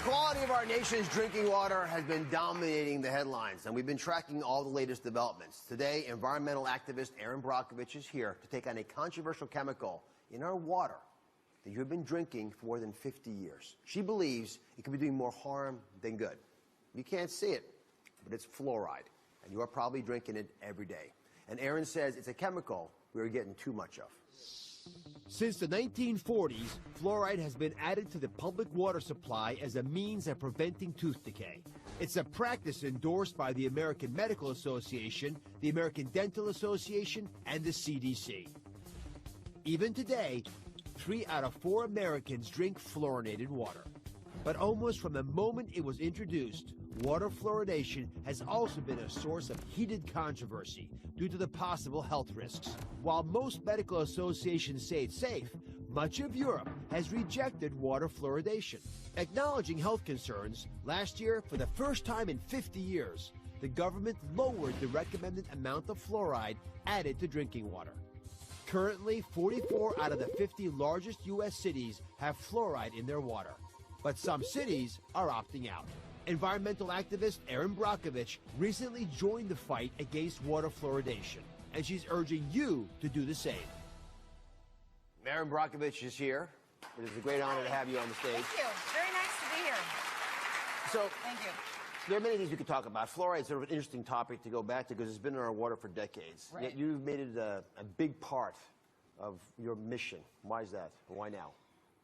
quality of our nation's drinking water has been dominating the headlines, and we've been tracking all the latest developments. Today, environmental activist Erin Brockovich is here to take on a controversial chemical in our water that you have been drinking for more than 50 years. She believes it could be doing more harm than good. You can't see it, but it's fluoride, and you are probably drinking it every day. And Erin says it's a chemical we are getting too much of. Since the 1940s, fluoride has been added to the public water supply as a means of preventing tooth decay. It's a practice endorsed by the American Medical Association, the American Dental Association, and the CDC. Even today, 3 out of 4 Americans drink fluorinated water. But almost from the moment it was introduced, water fluoridation has also been a source of heated controversy due to the possible health risks. While most medical associations say it's safe, much of Europe has rejected water fluoridation. Acknowledging health concerns, last year, for the first time in 50 years, the government lowered the recommended amount of fluoride added to drinking water. Currently, 44 out of the 50 largest U.S. cities have fluoride in their water, but some cities are opting out. Environmental activist Erin Brockovich recently joined the fight against water fluoridation, and she's urging you to do the same. Erin Brockovich is here. It is a great honor to have you on the stage. Thank you. Very nice to be here. So, thank you. There are many things we could talk about. Fluoride is sort of an interesting topic to go back to because it's been in our water for decades. Right. Yet you've made it a big part of your mission. Why is that? Why now?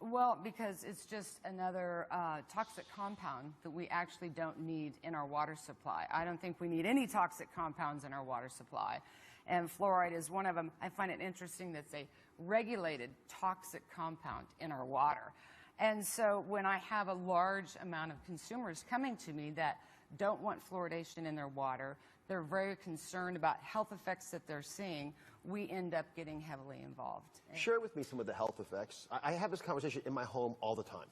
Well, because it's just another toxic compound that we actually don't need in our water supply. I don't think we need any toxic compounds in our water supply. And fluoride is one of them. I find it interesting that it's a regulated toxic compound in our water. And so when I have a large amount of consumers coming to me that don't want fluoridation in their water, they're very concerned about health effects that they're seeing, we end up getting heavily involved. Share with me some of the health effects. I have this conversation in my home all the time.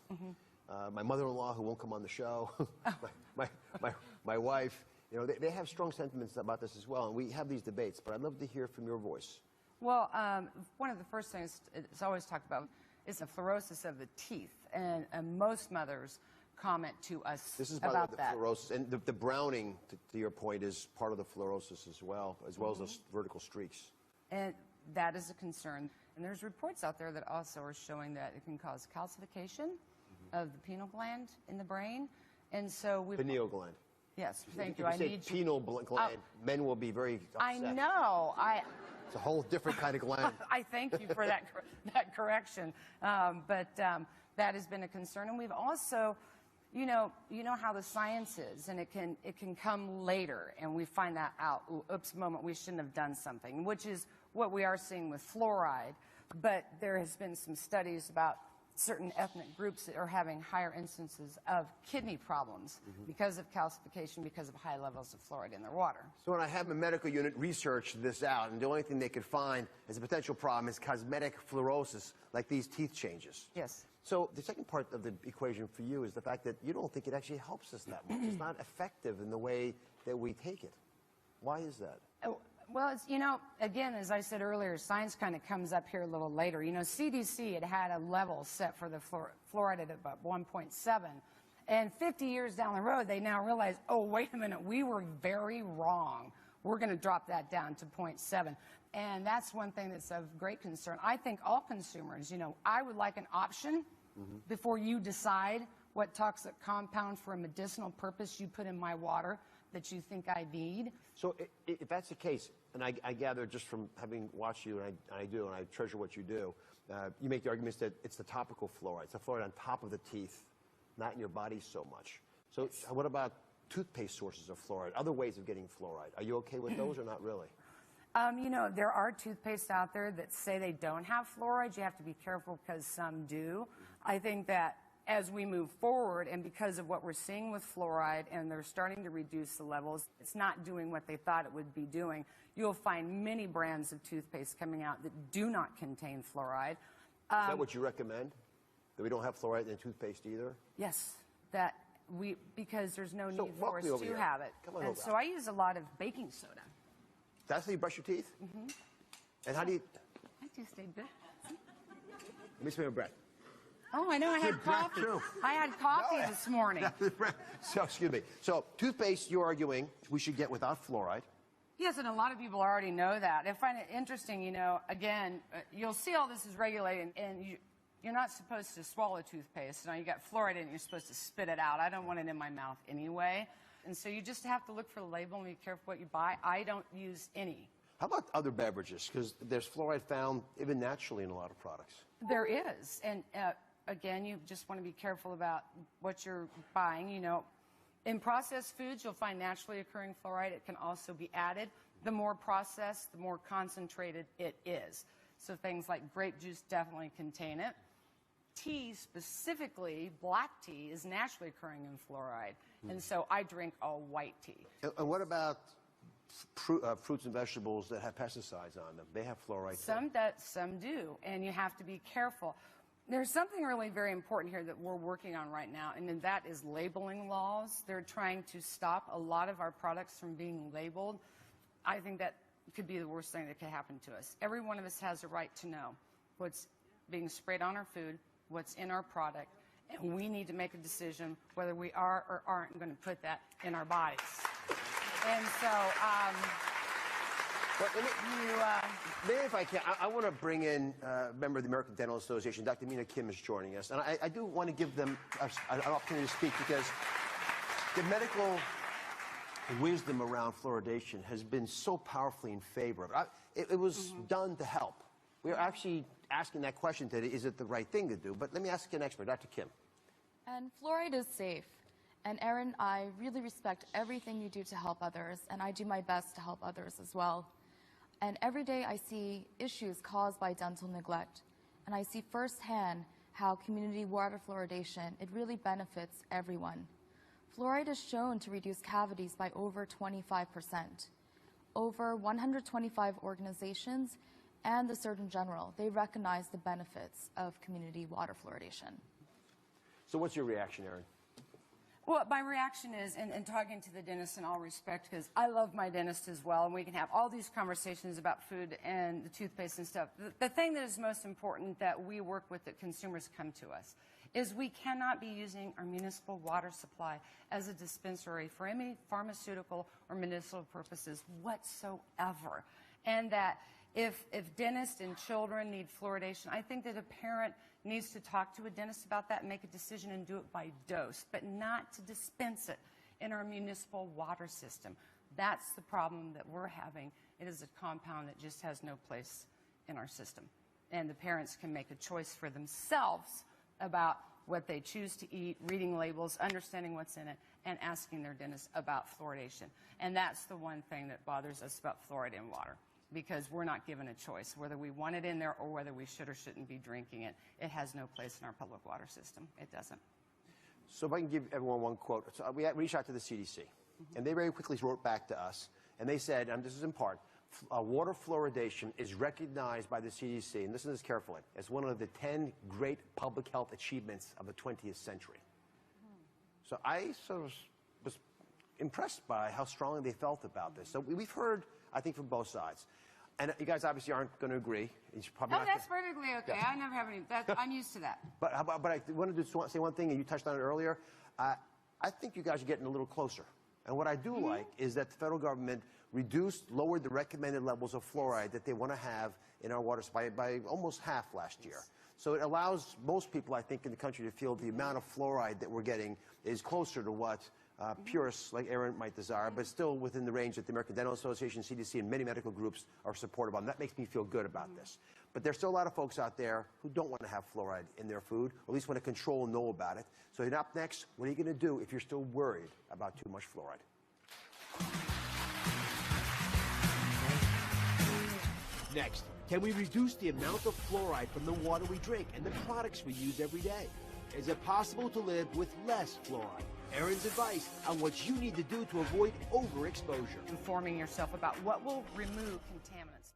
My mother-in-law, who won't come on the show, my wife, you know, they have strong sentiments about this as well, and we have these debates, but I'd love to hear from your voice. Well, one of the first things it's always talked about is the fluorosis of the teeth, and most mothers comment to us this is about the that. Fluorosis, and the browning, to your point, is part of the fluorosis as well as those vertical streaks. And that is a concern. And there's reports out there that also are showing that it can cause calcification of the pineal gland in the brain. And so we Pineal gland. Yes, thank you. If you say pineal gland, men will be very upset. I know. It's a whole different kind of gland. I thank you for that correction. But that has been a concern. And we've also, you know how the science is, and it can come later, and we find that out. Oops, moment, we shouldn't have done something, which is what we are seeing with fluoride. But there has been some studies about certain ethnic groups that are having higher instances of kidney problems because of calcification, because of high levels of fluoride in their water. So when I have my medical unit research this out, and the only thing they could find as a potential problem is cosmetic fluorosis, like these teeth changes. Yes. So the second part of the equation for you is the fact that you don't think it actually helps us that much. It's not effective in the way that we take it. Why is that? Well, it's, again, as I said earlier, science kind of comes up here a little later. CDC had a level set for the fluoride at about 1.7. And 50 years down the road, they now realize, oh, wait a minute, we were very wrong. We're going to drop that down to 0.7. And that's one thing that's of great concern. I think all consumers, I would like an option before you decide what toxic compound for a medicinal purpose you put in my water that you think I need. So if that's the case, and I gather just from having watched you, and I do, and I treasure what you do, you make the arguments that it's the topical fluoride. It's the fluoride on top of the teeth, not in your body so much. So what about toothpaste sources of fluoride, other ways of getting fluoride? Are you okay with those or not really? There are toothpastes out there that say they don't have fluoride. You have to be careful because some do. I think that as we move forward, and because of what we're seeing with fluoride, and they're starting to reduce the levels, it's not doing what they thought it would be doing. You'll find many brands of toothpaste coming out that do not contain fluoride. Is that what you recommend? That we don't have fluoride in toothpaste either? Yes, because there's no need for us to have it. Come on and over. so I use a lot of baking soda. That's how you brush your teeth? And how do you... I do stay good. Let me smell your breath. Oh, I know. I had coffee. too. I had coffee this morning. So, excuse me. So, toothpaste, you're arguing we should get without fluoride. Yes, and a lot of people already know that. I find it interesting, you know, again, you'll see all this is regulated, and you're not supposed to swallow toothpaste. Now, you got fluoride in it, and you're supposed to spit it out. I don't want it in my mouth anyway. And so you just have to look for the label and be careful what you buy. I don't use any. How about other beverages? Because there's fluoride found even naturally in a lot of products. There is. And again, you just want to be careful about what you're buying. You know, in processed foods, you'll find naturally occurring fluoride. It can also be added. The more processed, the more concentrated it is. So things like grape juice definitely contain it. Tea, specifically black tea, is naturally occurring in fluoride. And so I drink all white tea. And what about fruits and vegetables that have pesticides on them? They have fluoride too. Some do, and you have to be careful. There's something really very important here that we're working on right now, and that is labeling laws. They're trying to stop a lot of our products from being labeled. I think that could be the worst thing that could happen to us. Every one of us has a right to know what's being sprayed on our food, what's in our product, and we need to make a decision whether we are or aren't going to put that in our bodies. And so, maybe if I can, I want to bring in a member of the American Dental Association. Dr. Mina Kim is joining us. And I do want to give them an opportunity to speak because the medical wisdom around fluoridation has been so powerfully in favor of it. It was done to help. We're actually asking that question today, is it the right thing to do? But let me ask an expert, Dr. Kim. And fluoride is safe. And Erin, I really respect everything you do to help others, and I do my best to help others as well. And every day I see issues caused by dental neglect, and I see firsthand how community water fluoridation, it really benefits everyone. Fluoride is shown to reduce cavities by over 25%. Over 125 organizations and the Surgeon General, they recognize the benefits of community water fluoridation. So what's your reaction, Erin? well, my reaction is, and talking to the dentist in all respect, because I love my dentist as well, and we can have all these conversations about food and the toothpaste and stuff. The thing that is most important that we work with, that consumers come to us, is we cannot be using our municipal water supply as a dispensary for any pharmaceutical or medicinal purposes whatsoever. And that if dentists and children need fluoridation, I think that a parent needs to talk to a dentist about that and make a decision and do it by dose, but not to dispense it in our municipal water system. That's the problem that we're having. It is a compound that just has no place in our system. And the parents can make a choice for themselves about what they choose to eat, reading labels, understanding what's in it, and asking their dentist about fluoridation. And that's the one thing that bothers us about fluoride in water, because we're not given a choice whether we want it in there or whether we should or shouldn't be drinking it. It has no place in our public water system. It doesn't. So if I can give everyone one quote. So we reached out to the CDC, and they very quickly wrote back to us, and they said, and this is in part, water fluoridation is recognized by the CDC, and listen to this carefully, as one of the 10 great public health achievements of the 20th century. So I sort of was impressed by how strongly they felt about this. So we've heard, I think, from both sides. And you guys obviously aren't going to agree. No, that's perfectly okay. I never have any. I'm used to that. But I wanted to say one thing, and you touched on it earlier. I think you guys are getting a little closer. And what I do like is that the federal government lowered the recommended levels of fluoride that they want to have in our water supply by almost half last year. So it allows most people, I think, in the country to feel the amount of fluoride that we're getting is closer to what purists like Erin might desire, but still within the range that the American Dental Association, CDC, and many medical groups are supportive of. And that makes me feel good about this. But there's still a lot of folks out there who don't want to have fluoride in their food, or at least want to control and know about it. So up next, what are you going to do if you're still worried about too much fluoride? Next, can we reduce the amount of fluoride from the water we drink and the products we use every day? Is it possible to live with less fluoride? Erin's advice on what you need to do to avoid overexposure. Informing yourself about what will remove contaminants.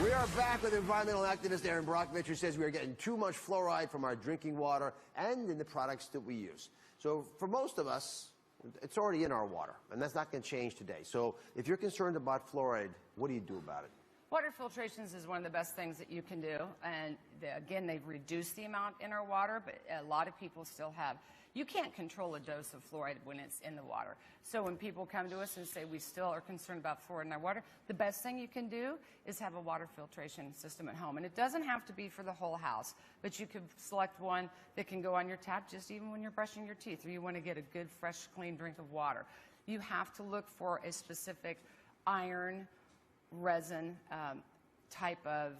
We are back with environmental activist Erin Brockovich, who says we are getting too much fluoride from our drinking water and in the products that we use. So for most of us, it's already in our water, and that's not going to change today. So if you're concerned about fluoride, what do you do about it? Water filtrations is one of the best things that you can do. And again, they've reduced the amount in our water, but a lot of people still have. You can't control a dose of fluoride when it's in the water. So when people come to us and say we still are concerned about fluoride in our water, the best thing you can do is have a water filtration system at home. And it doesn't have to be for the whole house, but you could select one that can go on your tap just even when you're brushing your teeth, or you want to get a good, fresh, clean drink of water. You have to look for a specific iron, resin type of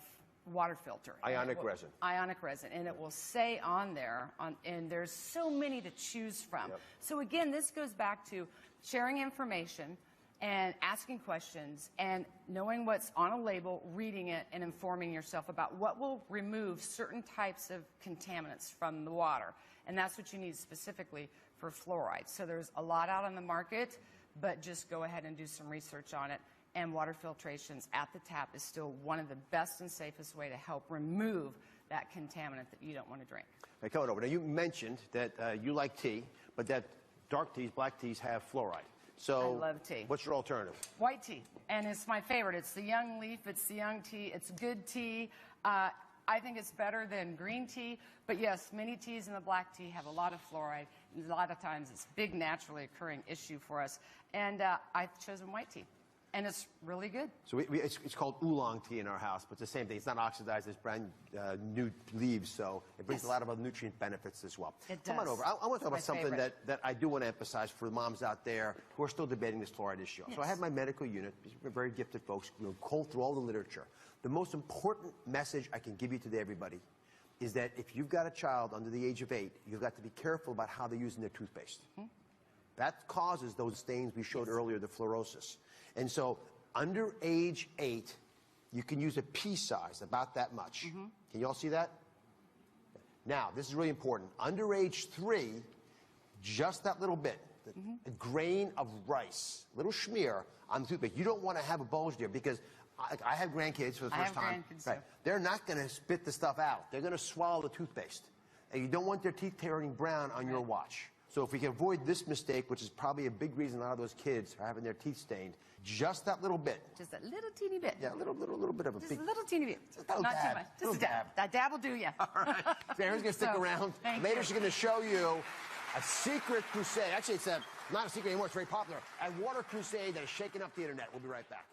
water filter. Ionic resin. Ionic resin. And it will say on there, and there's so many to choose from. Yep. So again, this goes back to sharing information and asking questions and knowing what's on a label, reading it, and informing yourself about what will remove certain types of contaminants from the water. And that's what you need specifically for fluoride. So there's a lot out on the market, but just go ahead and do some research on it. And water filtrations at the tap is still one of the best and safest way to help remove that contaminant that you don't want to drink. Hey, coming over. Now, you mentioned that you like tea, but that dark teas, black teas have fluoride. So I love tea. What's your alternative? White tea. And it's my favorite. It's the young leaf. It's the young tea. It's good tea. I think it's better than green tea. But yes, many teas in the black tea have a lot of fluoride. And a lot of times it's a big naturally occurring issue for us. And I've chosen white tea. And it's really good. So it's called oolong tea in our house, but it's the same thing. It's not oxidized. It's brand new leaves, so it brings a lot of other nutrient benefits as well. It does. Come on over. I want to talk about something favorite. that I do want to emphasize for the moms out there who are still debating this fluoride issue. Yes. So I have my medical unit. These are very gifted folks, cull through all the literature. The most important message I can give you today, everybody, is that if you've got a child under the age of 8, you've got to be careful about how they're using their toothpaste. That causes those stains we showed earlier, the fluorosis. And so under age 8, you can use a pea size, about that much. Can you all see that? Now, this is really important. Under age 3, just that little bit, a grain of rice, little schmear on the toothpaste. You don't want to have a bulge there because I have grandkids for the first time. I have grandkids too. They're not going to spit the stuff out. They're going to swallow the toothpaste. And you don't want their teeth turning brown on your watch. So if we can avoid this mistake, which is probably a big reason a lot of those kids are having their teeth stained, just that little bit. Just a little teeny bit. Yeah, a little bit of a Just big... a little teeny bit. little Not dab. too much. Just Little a dab. That dab will do you. All right. So Erin's going to stick around. Later, she's going to show you a secret crusade. Actually, it's not a secret anymore. It's very popular. A water crusade that is shaking up the internet. We'll be right back.